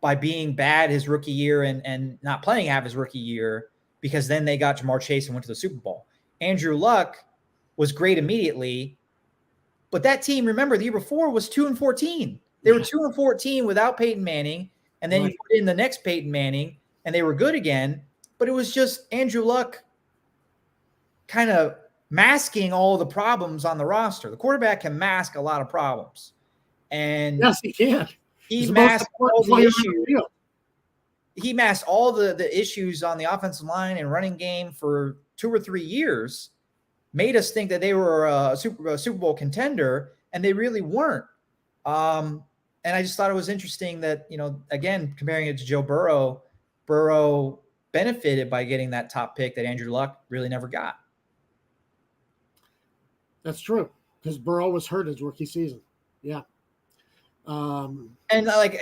by being bad his rookie year and not playing half his rookie year, because then they got Jamar Chase and went to the Super Bowl. Andrew Luck was great immediately, but that team, remember, the year before was 2-14. They were 2-14 without Peyton Manning, and then you put in the next Peyton Manning, and they were good again, but it was just Andrew Luck kind of masking all the problems on the roster. The quarterback can mask a lot of problems. And yes, he can. He masked all the issues. He masked all the issues on the offensive line and running game for 2 or 3 years, made us think that they were a Super Bowl contender, and they really weren't. And I just thought it was interesting that, again, comparing it to Joe Burrow, Burrow benefited by getting that top pick that Andrew Luck really never got. That's true, because Burrow was hurt his rookie season. Yeah. And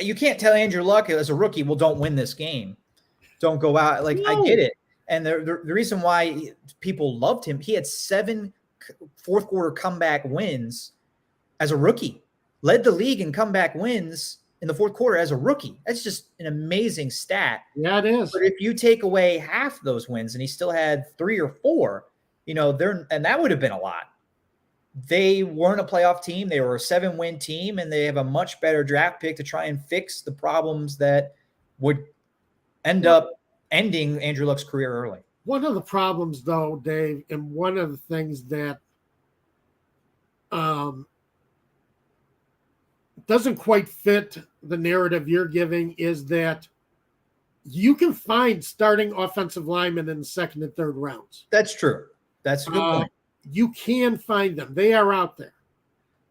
you can't tell Andrew Luck as a rookie, well, don't win this game. Don't go out. No. I get it. And the reason why people loved him, he had 7 fourth quarter comeback wins as a rookie, led the league in comeback wins in the fourth quarter as a rookie. That's just an amazing stat. Yeah, it is. But if you take away half those wins and he still had 3 or 4, and that would have been a lot. They weren't a playoff team. They were a 7-win team, and they have a much better draft pick to try and fix the problems that would end up ending Andrew Luck's career early. One of the problems, though, Dave, and one of the things that doesn't quite fit the narrative you're giving is that you can find starting offensive linemen in the second and third rounds. That's true. That's a good point. You can find them. They are out there.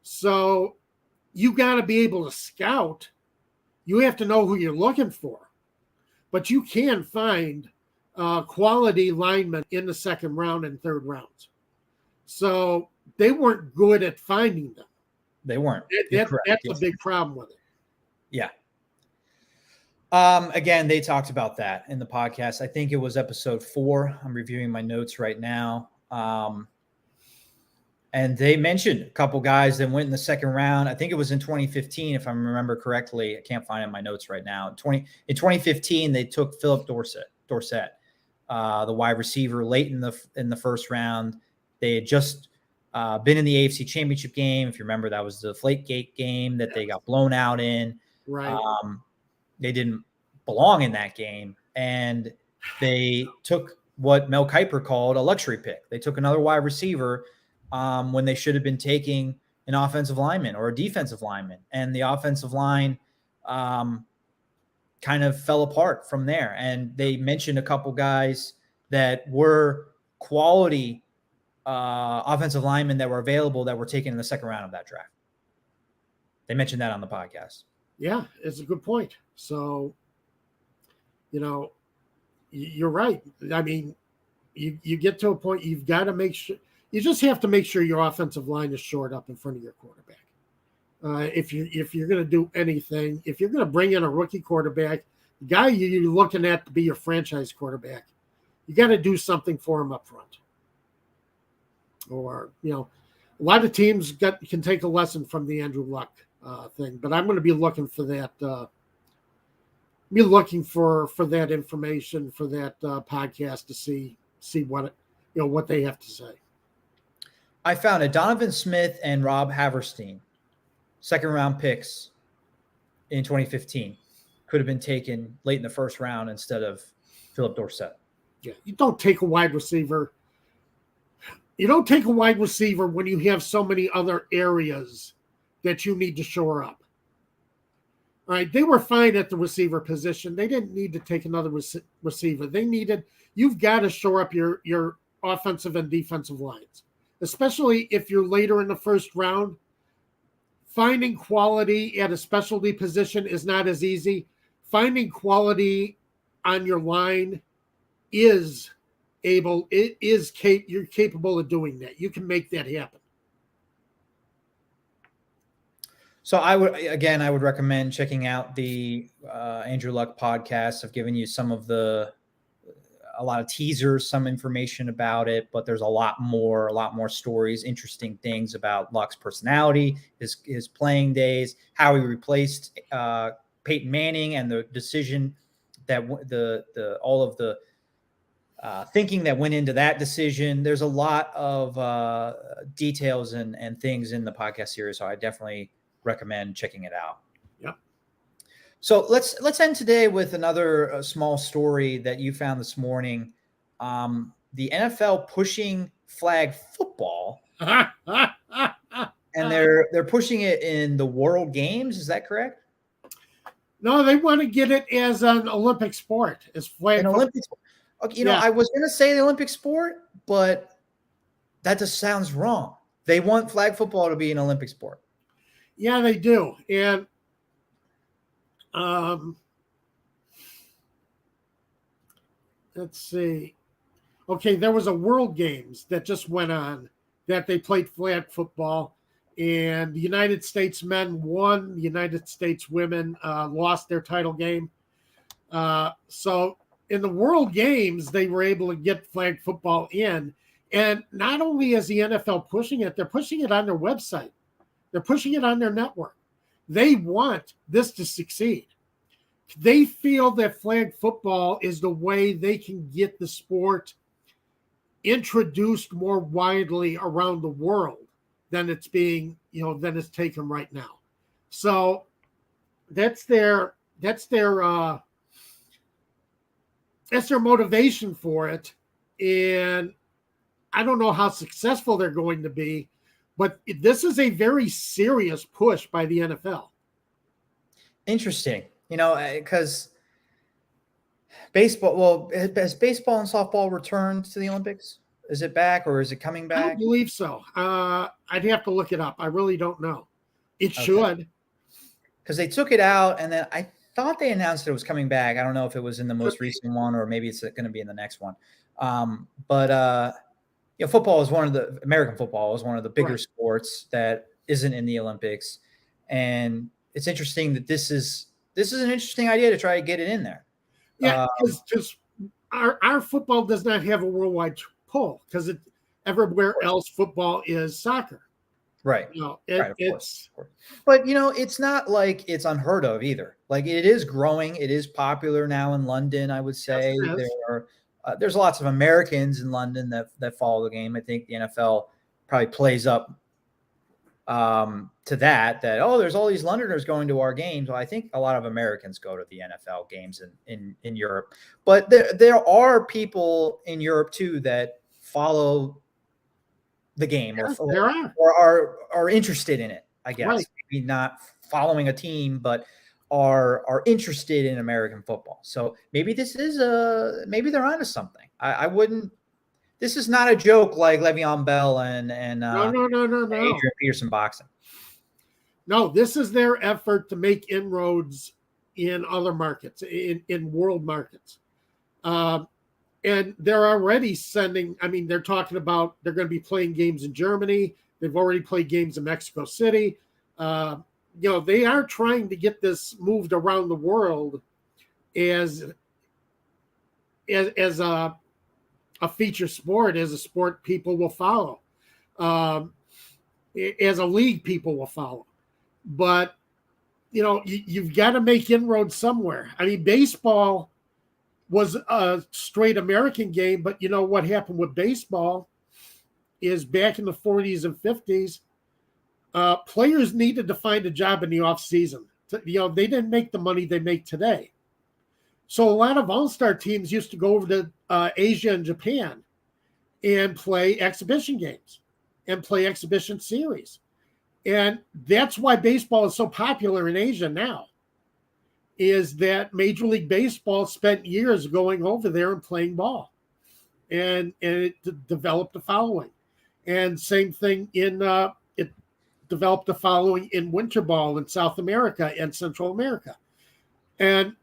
So you got to be able to scout. You have to know who you're looking for. But you can find quality linemen in the second round and third rounds. So they weren't good at finding them. They weren't. That's a big problem with it. Yeah. Again, they talked about that in the podcast. I think it was episode 4. I'm reviewing my notes right now. And they mentioned a couple guys that went in the second round. I think it was in 2015, if I remember correctly. I can't find it in my notes right now. In 2015, they took Philip Dorsett, the wide receiver, late in the first round. They had just been in the AFC Championship game. If you remember, that was the Deflategate game that they got blown out in. Right. They didn't belong in that game, and they took what Mel Kiper called a luxury pick. They took another wide receiver when they should have been taking an offensive lineman or a defensive lineman. And the offensive line kind of fell apart from there. And they mentioned a couple guys that were quality offensive linemen that were available that were taken in the second round of that draft. They mentioned that on the podcast. Yeah, it's a good point. So, you're right. I mean, you get to a point, you've got to make sure. You just have to make sure your offensive line is shored up in front of your quarterback. If you're going to do anything, if you're going to bring in a rookie quarterback, the guy you're looking at to be your franchise quarterback, you got to do something for him up front. Or, a lot of teams can take a lesson from the Andrew Luck thing, but I'm going to be looking for that. Be looking for that information for that podcast to see what what they have to say. I found it. Donovan Smith and Rob Haverstein, second round picks in 2015, could have been taken late in the first round instead of Philip Dorsett. Yeah, you don't take a wide receiver. You don't take a wide receiver when you have so many other areas that you need to shore up. All right, they were fine at the receiver position. They didn't need to take another receiver. You've got to shore up your offensive and defensive lines, especially if you're later in the first round. Finding quality at a specialty position is not as easy. Finding quality on your line you're capable of doing that. You can make that happen. So I would recommend checking out the Andrew Luck podcast. I've given you a lot of teasers, some information about it, but there's a lot more stories, interesting things about Luck's personality, his playing days, how he replaced Peyton Manning, and the decision that all of the thinking that went into that decision. There's a lot of details and things in the podcast series, so I definitely recommend checking it out. Yep. So let's end today with another small story that you found this morning. The NFL pushing flag football, and they're pushing it in the World Games. Is that correct? No, they want to get it as an Olympic sport, as flag football. Olympic sport. Okay, I was going to say the Olympic sport, but that just sounds wrong. They want flag football to be an Olympic sport. Yeah, they do. And Um, let's see. Okay, there was a World Games that just went on that they played flag football, and the United States men won. The United States women lost their title game. So in the World Games, they were able to get flag football in. And not only is the NFL pushing it, they're pushing it on their website. They're pushing it on their network. They want this to succeed. They feel that flag football is the way they can get the sport introduced more widely around the world than it's being, than it's taken right now. So that's their motivation for it. And I don't know how successful they're going to be, but this is a very serious push by the NFL. Interesting, because baseball. Well, has baseball and softball returned to the Olympics? Is it back or is it coming back? I don't believe so. I'd have to look it up. I really don't know. It should. Because they took it out, and then I thought they announced it was coming back. I don't know if it was in the most recent one or maybe it's going to be in the next one. But football is American football is one of the bigger sports that isn't in the Olympics. And it's interesting that this is an interesting idea to try to get it in there. Yeah, because our football does not have a worldwide pull because everywhere else football is soccer. Right. Of course. But it's not like it's unheard of either. Like it is growing. It is popular now in London, I would say. Yes, there's lots of Americans in London that follow the game. I think the NFL probably plays up to that there's all these Londoners going to our games. Well, I think a lot of Americans go to the NFL games in Europe, but there are people in Europe too that follow the game or are interested in it, I guess. Right. Maybe not following a team, but are interested in American football. So maybe this is maybe they're onto something. I wouldn't. This is not a joke like Le'Veon Bell and no. Adrian Peterson boxing. No, this is their effort to make inroads in other markets, in world markets. And they're already they're talking about they're going to be playing games in Germany. They've already played games in Mexico City. They are trying to get this moved around the world as a feature sport, as a sport people will follow, as a league people will follow. But, you've got to make inroads somewhere. I mean, baseball was a straight American game, but what happened with baseball is back in the 40s and 50s, players needed to find a job in the off season. They didn't make the money they make today. So a lot of all-star teams used to go over to Asia and Japan and play exhibition games and play exhibition series. And that's why baseball is so popular in Asia now, is that Major League Baseball spent years going over there and playing ball. And it developed a following. And same thing it developed a following in winter ball in South America and Central America. And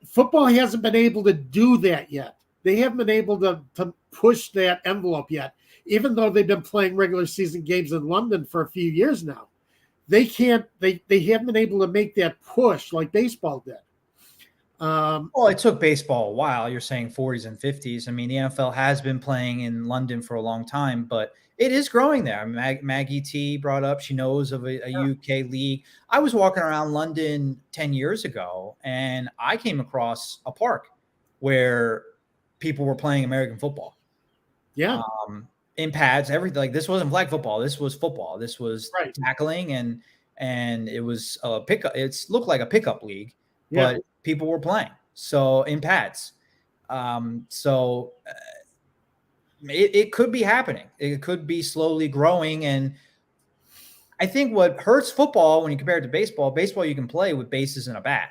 football hasn't been able to do that yet. They haven't been able to push that envelope yet, even though they've been playing regular season games in London for a few years now. They haven't been able to make that push like baseball did. Well, it took baseball a while. You're saying 40s and 50s. I mean, the NFL has been playing in London for a long time, but it is growing there. Maggie T brought up she knows of a UK league. I was walking around London 10 years ago, and I came across a park where people were playing American football. Yeah. In pads, everything. Like this wasn't flag football. This was football. This was tackling, and it was a pickup. It looked like a pickup league, but people were playing. So in pads. It could be happening. It could be slowly growing. And I think what hurts football when you compare it to baseball, you can play with bases and a bat.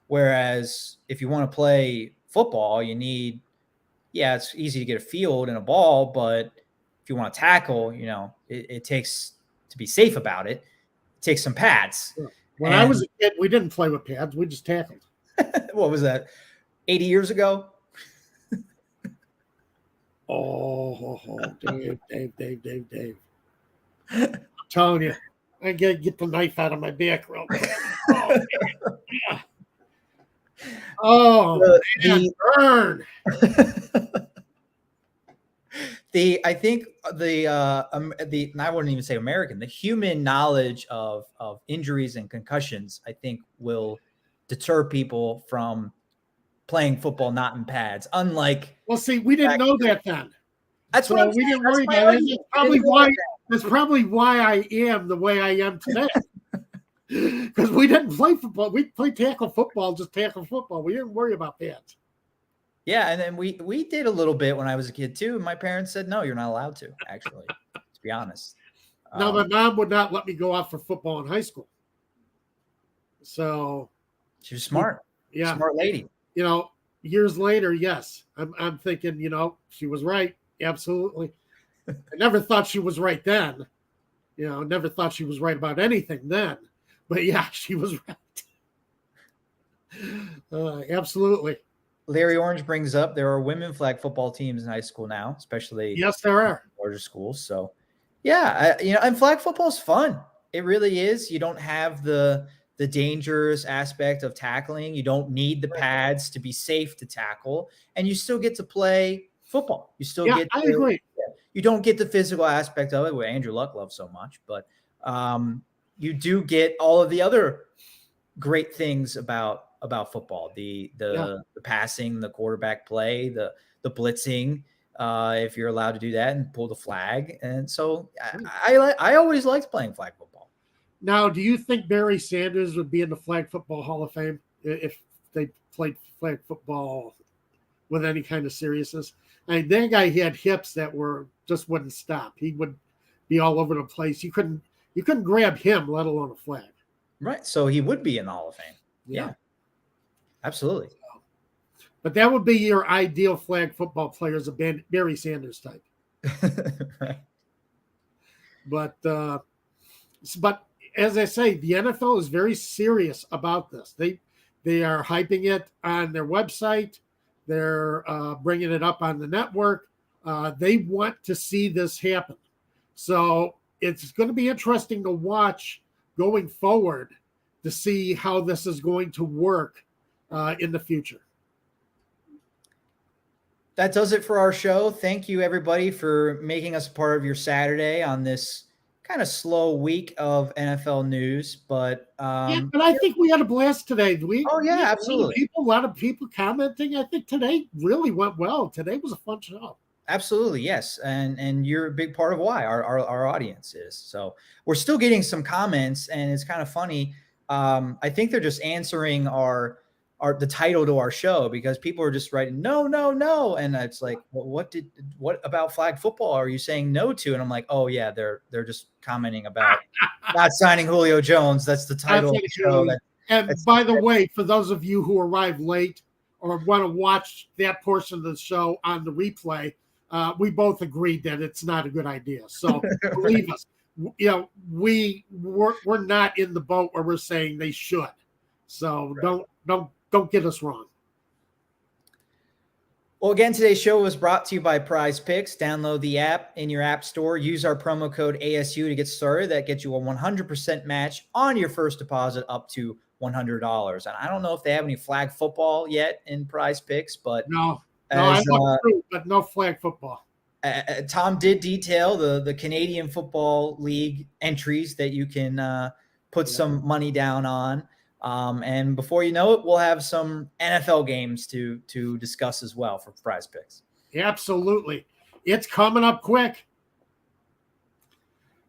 Whereas if you want to play football, you need, it's easy to get a field and a ball, but if you want to tackle, it takes, to be safe about it, takes some pads. When I was a kid, we didn't play with pads. We just tackled. What was that? 80 years ago? Oh, Dave. I'm telling you, I gotta get the knife out of my back real quick. Burn. I think I wouldn't even say American, the human knowledge of injuries and concussions, I think will deter people from playing football not in pads. Unlike, well, see, we didn't know that then. That's so what I'm we saying. didn't worry about it. That's probably why I am the way I am today. Because we didn't play football. We played tackle football, just tackle football. We didn't worry about pads. Yeah, and then we did a little bit when I was a kid too. My parents said, no, you're not allowed to, actually, to be honest. Now, my mom would not let me go out for football in high school. So she was smart. Yeah. Smart lady. Years later, yes. I'm thinking, she was right. Absolutely. I never thought she was right then. Never thought she was right about anything then. But yeah, she was right. Absolutely. Larry Orange brings up there are women flag football teams in high school now, especially yes, there are larger schools. So yeah, and flag football is fun. It really is. You don't have the dangerous aspect of tackling. You don't need the pads to be safe to tackle, and you still get to play football. You still get. I agree. You don't get the physical aspect of it, what Andrew Luck loves so much, but you do get all of the other great things about football: the passing, the quarterback play, the blitzing. If you're allowed to do that and pull the flag, and so I always liked playing flag football. Now, do you think Barry Sanders would be in the Flag Football Hall of Fame if they played flag football with any kind of seriousness? That guy, he had hips that just wouldn't stop. He would be all over the place. You couldn't grab him, let alone a flag. Right. So he would be in the Hall of Fame. Yeah. Absolutely. But that would be your ideal flag football player, is a Barry Sanders type. Right. But as I say, the NFL is very serious about this. They are hyping it on their website. They're bringing it up on the network. They want to see this happen. So it's going to be interesting to watch going forward to see how this is going to work in the future. That does it for our show. Thank you, everybody, for making us a part of your Saturday on this kind of slow week of NFL news, but but I think we had a blast today. Absolutely. A lot of people commenting. I think today really went well. Today was a fun show. Absolutely, yes, and you're a big part of why our audience is. So we're still getting some comments, and it's kind of funny. I think they're just answering the title to our show, because people are just writing no, and it's like, well, what about flag football are you saying no to? And I'm like, oh yeah, they're just commenting about not signing Julio Jones. That's the title of the show. By the way, for those of you who arrived late or want to watch that portion of the show on the replay, we both agreed that it's not a good idea. So believe us, we're not in the boat where we're saying they should. So don't get us wrong. Well, again, today's show was brought to you by Prize Picks. Download the app in your app store. Use our promo code ASU to get started. That gets you a 100% match on your first deposit up to $100. And I don't know if they have any flag football yet in Prize Picks, but I know true, but no flag football. Tom did detail the Canadian Football League entries that you can put some money down on. And before you know it, we'll have some NFL games to discuss as well for Prize Picks. Absolutely. It's coming up quick.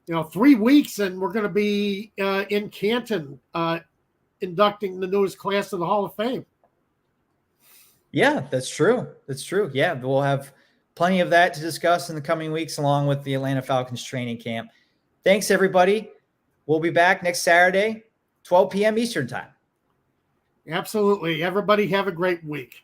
3 weeks, and we're going to be in Canton inducting the newest class of the Hall of Fame. Yeah, that's true. Yeah, we'll have plenty of that to discuss in the coming weeks, along with the Atlanta Falcons training camp. Thanks, everybody. We'll be back next Saturday, 12 p.m. Eastern time. Absolutely. Everybody have a great week.